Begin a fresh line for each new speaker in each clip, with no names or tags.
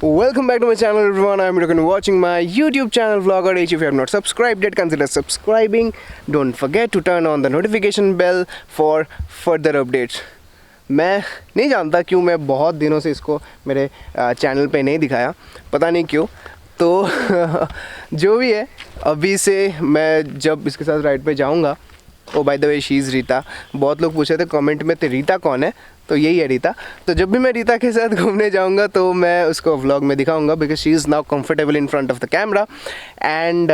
Welcome back to my channel everyone. I am Rogan watching my YouTube channel Vlogger H. If you have not subscribed yet, consider subscribing. Don't forget to turn on the notification bell for further updates. मैं नहीं जानता क्यों मैं बहुत दिनों से इसको मेरे चैनल पे नहीं दिखाया, पता नहीं क्यों। तो जो भी है, अभी से मैं जब इसके साथ राइड पे जाऊंगा, oh by the way she is Rita. बहुत लोग पूछे थे कमेंट में तो रीता कौन है, तो यही है रीता। तो जब भी मैं रीता के साथ घूमने जाऊंगा तो मैं उसको व्लॉग में दिखाऊंगा, because she is now comfortable in front of the camera. And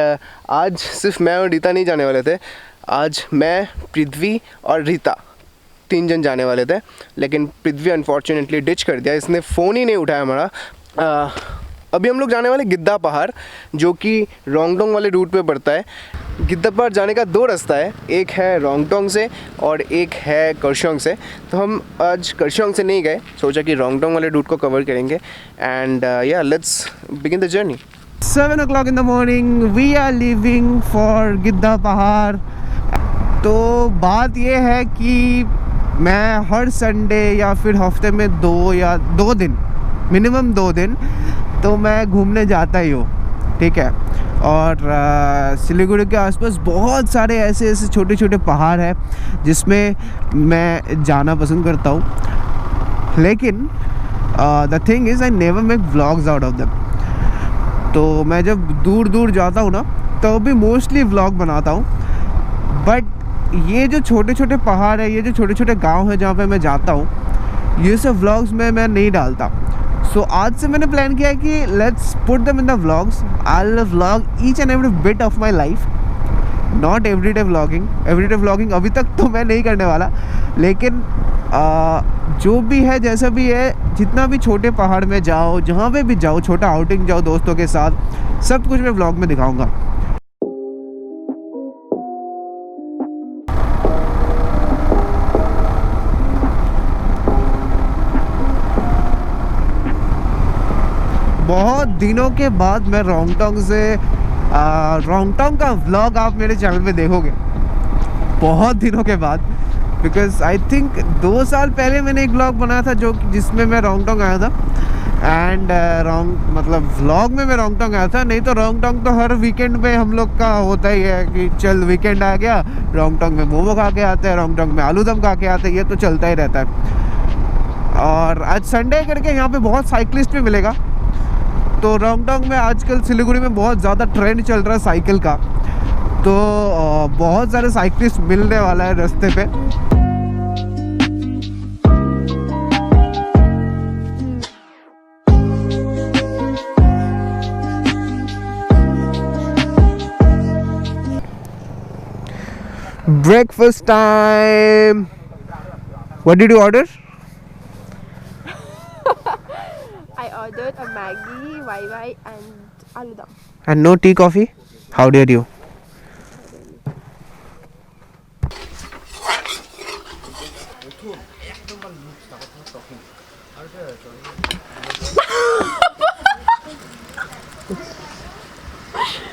आज सिर्फ मैं और रीता नहीं जाने वाले थे, आज मैं, पृथ्वी और रीता 3 जन जाने वाले थे। लेकिन पृथ्वी अनफॉर्चुनेटली डिच कर दिया, इसने फ़ोन ही नहीं उठाया हमारा। अभी हम लोग जाने वाले गिद्दा पहाड़, जो कि रोंगटोंग वाले रूट पे पड़ता है। गिद्दा पहाड़ जाने का 2 रास्ता है, एक है रोंगटोंग से और एक है करशोंग से। तो हम आज करशोंग से नहीं गए, सोचा कि रोंगटोंग वाले रूट को कवर करेंगे। एंड या let's begin the journey. 7 o'clock in the morning we are leaving for Gidda Pahar. तो बात ये है कि मैं हर संडे या फिर हफ्ते में 2 दिन, मिनिमम 2 दिन तो मैं घूमने जाता ही हूँ, ठीक है। और सिलीगुड़ी के आसपास बहुत सारे ऐसे छोटे छोटे पहाड़ हैं जिसमें मैं जाना पसंद करता हूँ। लेकिन the thing is I never make vlogs out of them. तो मैं जब दूर दूर जाता हूँ ना, तो भी मोस्टली व्लॉग बनाता हूँ। बट ये जो छोटे छोटे पहाड़ है, ये जो छोटे छोटे गांव है जहाँ पे मैं जाता हूँ, ये सब व्लॉग्स में मैं नहीं डालता। सो आज से मैंने प्लान किया है कि let's put them in the vlogs. I will vlog each and every bit of my life, not everyday vlogging. Everyday vlogging अभी तक तो मैं नहीं करने वाला, लेकिन जो भी है, जैसा भी है, जितना भी छोटे पहाड़ में जाओ, जहाँ पे भी जाओ, छोटा आउटिंग जाओ दोस्तों के साथ, सब कुछ मैं व्लॉग में दिखाऊँगा। बहुत दिनों के बाद मैं रोंगटोंग का व्लॉग आप मेरे चैनल पे देखोगे, बहुत दिनों के बाद। बिकॉज आई थिंक 2 साल पहले मैंने एक व्लॉग बनाया था जिसमें मैं रोंगटोंग आया था। एंड मतलब व्लॉग में मैं रोंगटोंग आया था। नहीं तो रोंगटोंग तो हर वीकेंड में हम लोग का होता ही है कि चल वीकेंड आ गया, रोंगटोंग में मोमो खा के आते हैं, रोंगटोंग में आलू दम खा के आते हैं, ये तो चलता ही रहता है। और आज संडे करके यहाँ पे बहुत साइकिलिस्ट भी मिलेगा। तो रोंगटोंग में आजकल सिलीगुड़ी में बहुत ज़्यादा ट्रेंड चल रहा है साइकिल का, तो बहुत सारे साइकिलिस्ट मिलने वाला है रास्ते पे। Breakfast time. What did you order?
I ordered a Maggi, YY and aloo dum.
And no tea, coffee? How dare you?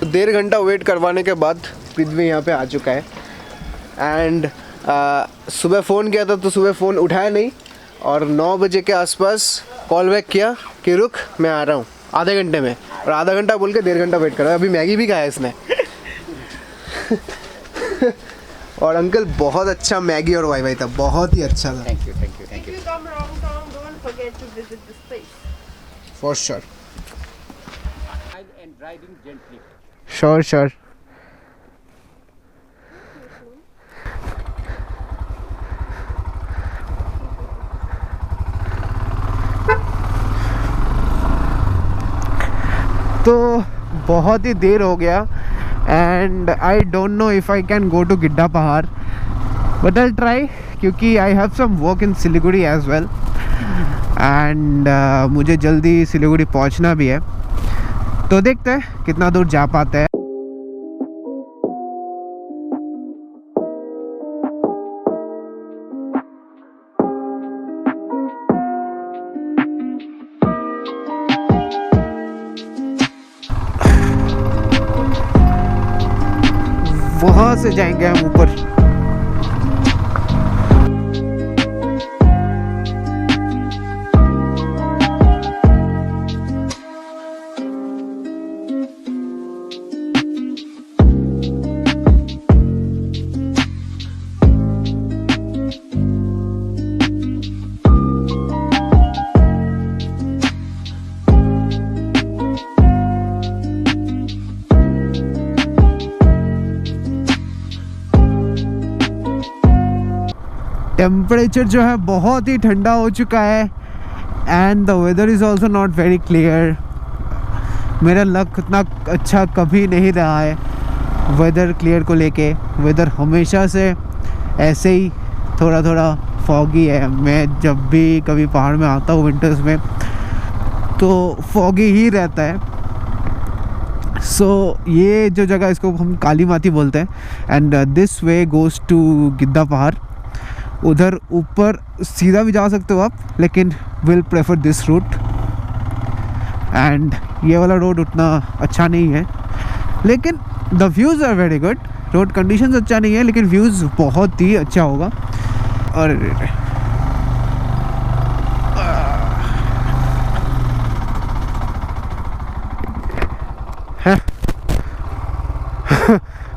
डेढ़ घंटा वेट करवाने के बाद पृथ्वी यहाँ पे आ चुका है। एंड सुबह फ़ोन किया था तो सुबह फ़ोन उठाया नहीं, और 9 बजे के आसपास कॉल बैक किया कि रुक मैं आ रहा हूँ आधे घंटे में, और आधा घंटा बोल के 1.5 घंटा वेट करा। अभी मैगी भी खाया इसने। और अंकल बहुत अच्छा मैगी और वाई था, बहुत ही अच्छा था। Thank you thank you thank you. For sure. Sure sure. तो बहुत ही देर हो गया and I don't know if I can go to Giddapahar, but I try, क्योंकि I have some work in Siliguri as well. And मुझे जल्दी सिलीगुड़ी पहुंचना भी है, तो देखते हैं कितना दूर जा पाते हैं। वहाँ से जाएंगे हम ऊपर।
टेम्परेचर जो है बहुत ही ठंडा हो चुका है and the weather is also not very clear. मेरा लक उतना अच्छा कभी नहीं रहा है वेदर क्लियर को लेके। वेदर हमेशा से ऐसे ही थोड़ा थोड़ा फॉगी है। मैं जब भी कभी पहाड़ में आता हूँ विंटर्स में तो फॉगी ही रहता है। सो ये जो जगह, इसको हम काली माती बोलते हैं and this way goes to Gidda Pahar. उधर ऊपर सीधा भी जा सकते हो आप, लेकिन will prefer this route. And ये वाला रोड उतना अच्छा नहीं है, लेकिन the views are very good. Road conditions अच्छा नहीं है, लेकिन व्यूज़ बहुत ही अच्छा होगा। और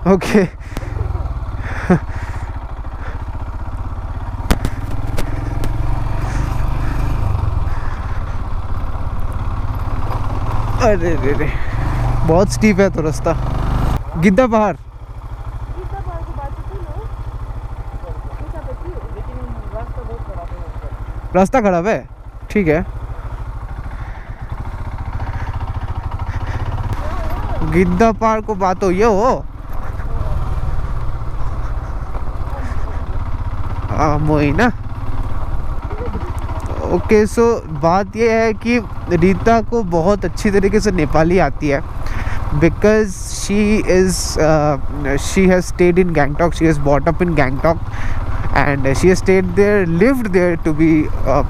ओके अरे रे रे, बहुत स्टीप है तो रास्ता। गिद्दा पहाड़ रास्ता खराब है, ठीक है। गिद्दा पहाड़ को बात हो ये हो मोई ना। ओके, सो बात ये है कि रीता को बहुत अच्छी तरीके से नेपाली आती है, because she has stayed in Gangtok, she has bought up in Gangtok and she has stayed there, lived there to be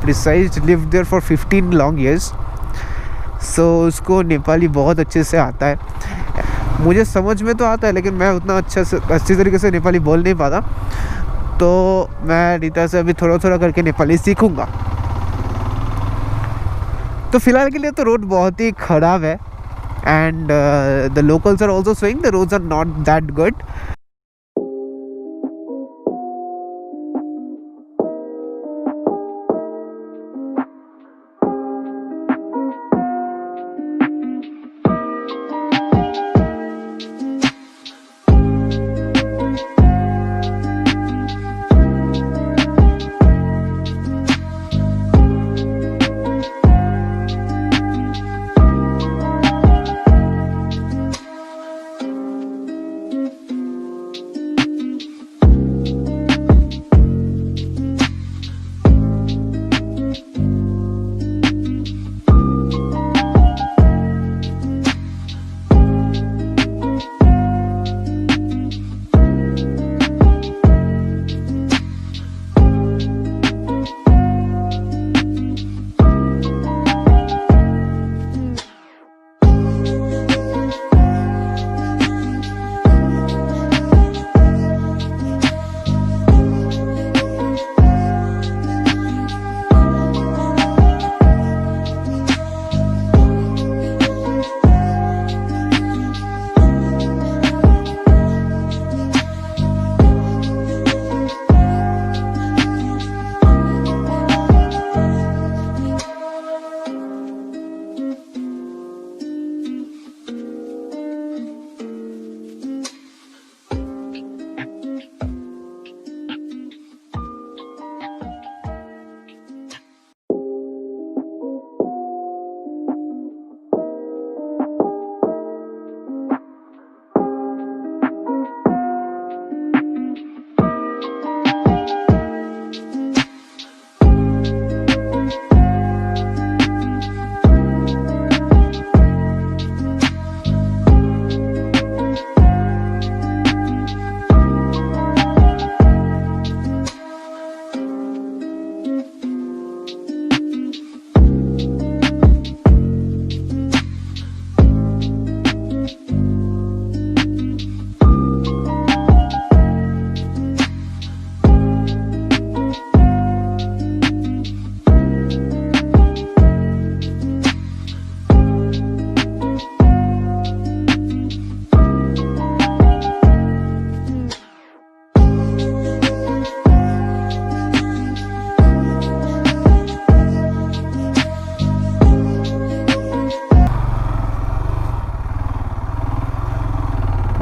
precise, lived there for 15 long years. So उसको नेपाली बहुत अच्छे से आता है। मुझे समझ में तो आता है, लेकिन मैं उतना अच्छी तरीके से नेपाली बोल नहीं पाता। तो मैं रीता से अभी थोड़ा थोड़ा करके नेपाली सीखूँगा। तो फिलहाल के लिए तो रोड बहुत ही ख़राब है and the locals are also saying the roads are not that good.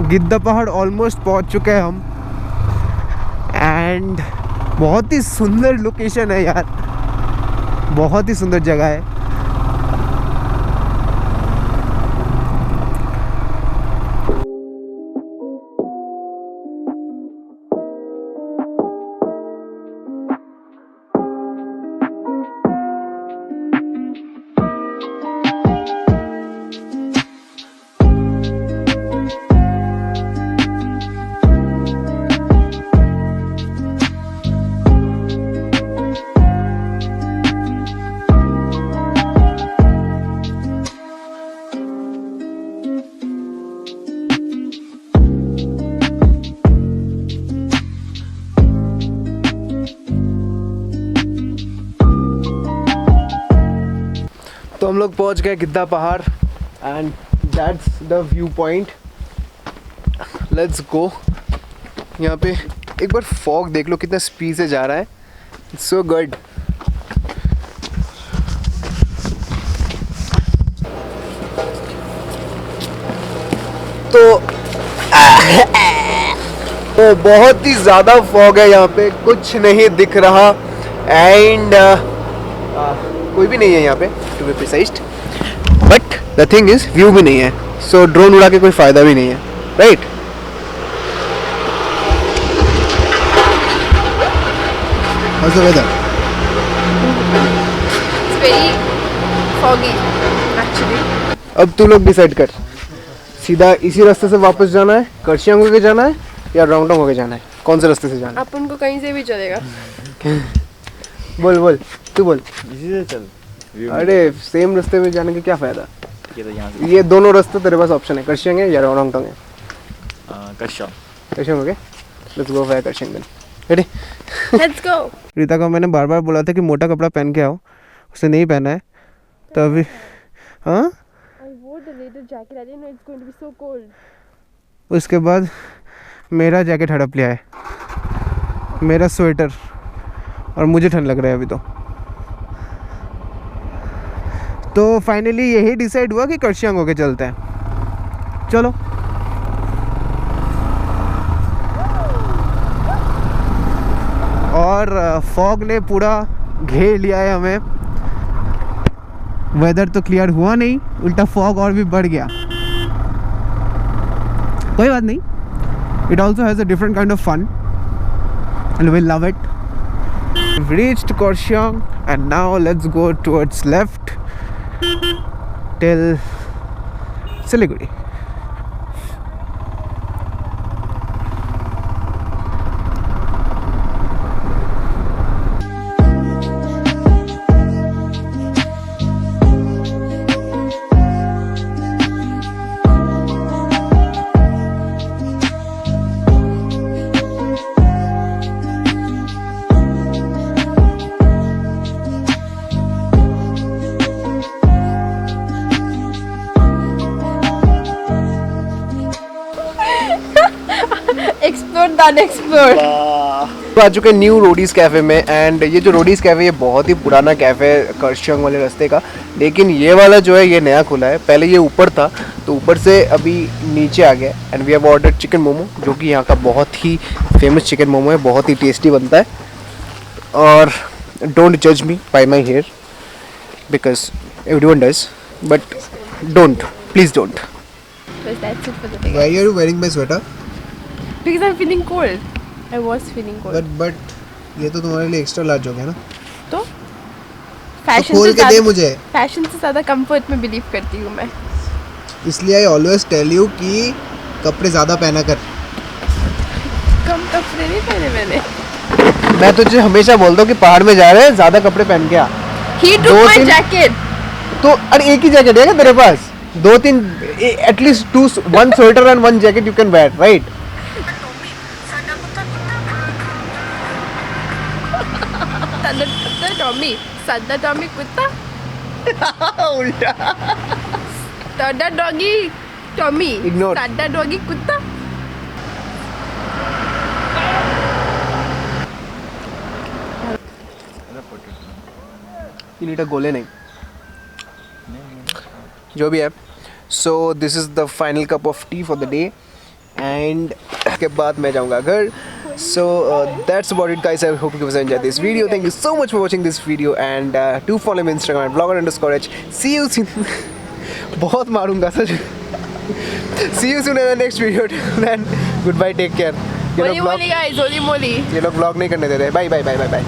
Gidda Pahar almost पहुंच चुके हैं हम एंड बहुत ही सुंदर लोकेशन है यार, बहुत ही सुंदर जगह है।
तो हम लोग पहुंच गए गिद्दा पहाड़ and that's the view point. Let's go. यहाँ पे एक बार फॉग देख लो कितना स्पीड से जा रहा है, इट्स सो गुड। तो बहुत ही ज़्यादा फॉग है यहाँ पे, कुछ नहीं दिख रहा एंड कोई भी नहीं है यहाँ पे to be precised, but the thing is view भी नहीं है, सो ड्रोन उड़ा के कोई फ़ायदा भी नहीं है, right? How's the weather?
It's very foggy actually.
अब तू लोग डिसाइड कर, सीधा इसी रास्ते से वापस जाना है, कर्शियांग होके जाना है या रॉन्गटोंग होके जाना है? कौन से रास्ते से जाना
अपन को कहीं से भी चलेगा।
है? बोल बोल, तू बोल।
इसी से चल।
अरे सेम रास्ते में जाने का क्या फ़ायदा?
ये तो यहाँ से
ये दोनों रास्ते तेरे पास ऑप्शन है, कर्शियांग है या रॉन्गटोंग है। कर्शियांग होके let's go for Kurseong then. Ready?
Let's go.
Rita को मैंने बार बार बोला था कि मोटा कपड़ा पहन के आओ, उसने नहीं पहना है, तो अभी हाँ
I wore the later jacket. I didn't know it's going to be so cold.
उसके बाद मेरा जैकेट हड़प लिया है, मेरा स्वेटर, और मुझे ठंड लग रहा है अभी। तो फाइनली यही डिसाइड हुआ कि कर्शियांग होके चलते हैं। चलो। और फॉग ने पूरा घेर लिया है हमें, वेदर तो क्लियर हुआ नहीं, उल्टा फॉग और भी बढ़ गया। कोई बात नहीं, it also has a different kind of fun and we love it. We've reached Kaohsiung and now let's go towards left till Siliguri.
Explore than explore.
तो आ चुके न्यू रोडीज़ कैफ़े में एंड ये जो रोडीज़ कैफ़े ये बहुत ही पुराना cafe है कर्शियांग वाले रास्ते का, लेकिन ये वाला जो है ये नया खुला है। पहले ये ऊपर था, तो ऊपर से अभी नीचे आ गया and we have ordered chicken momo, जो कि यहाँ का बहुत ही फेमस चिकन मोमो है, बहुत ही टेस्टी बनता है। और डोंट जज me by my hair because everyone does, but don't, please don't.
But that's it for the day.
Why are you wearing my sweater?
Because I'm feeling cold. I was feeling cold.
But ये तो तुम्हारे लिए extra large हो गया ना,
तो fashion
खोल
से
के दे
ज़्यादा
मुझे।
फैशन से ज़्यादा कंफर्ट में बिलीव करती हूँ मैं।
इसलिए आई ऑलवेज टेल यू कि कपड़े ज़्यादा पहना कर।
कम कपड़े नहीं पहने मैंने।
मैं तुझे हमेशा बोलता हूँ कि पहाड़ में जा रहे हैं, ज़्यादा कपड़े पहन के आ।
He took
दो
my
तीन-
jacket.
तो अरे एक ही जैकेट है क्या तेरे पास? दो तीन, at least to, one sweater and one jacket you can wear, right?
सदा टॉमी कुत्ता।
उल्टा।
सदा डॉगी टॉमी।
Ignore.
सदा डॉगी कुत्ता।
You need a गोले नहीं, जो भी है। So this is the final cup of T for the day and उसके बाद मैं जाऊँगा घर So that's about it, guys. I hope you guys enjoyed this video. Thank you so much for watching this video, and do follow me on Instagram at blogger_h. See you soon. बहुत मारूंगा sir. See you soon in the next video. Then goodbye, take care.
Holy moly guys, holy moly.
ये लोग vlog नहीं करने दे रहे. Bye.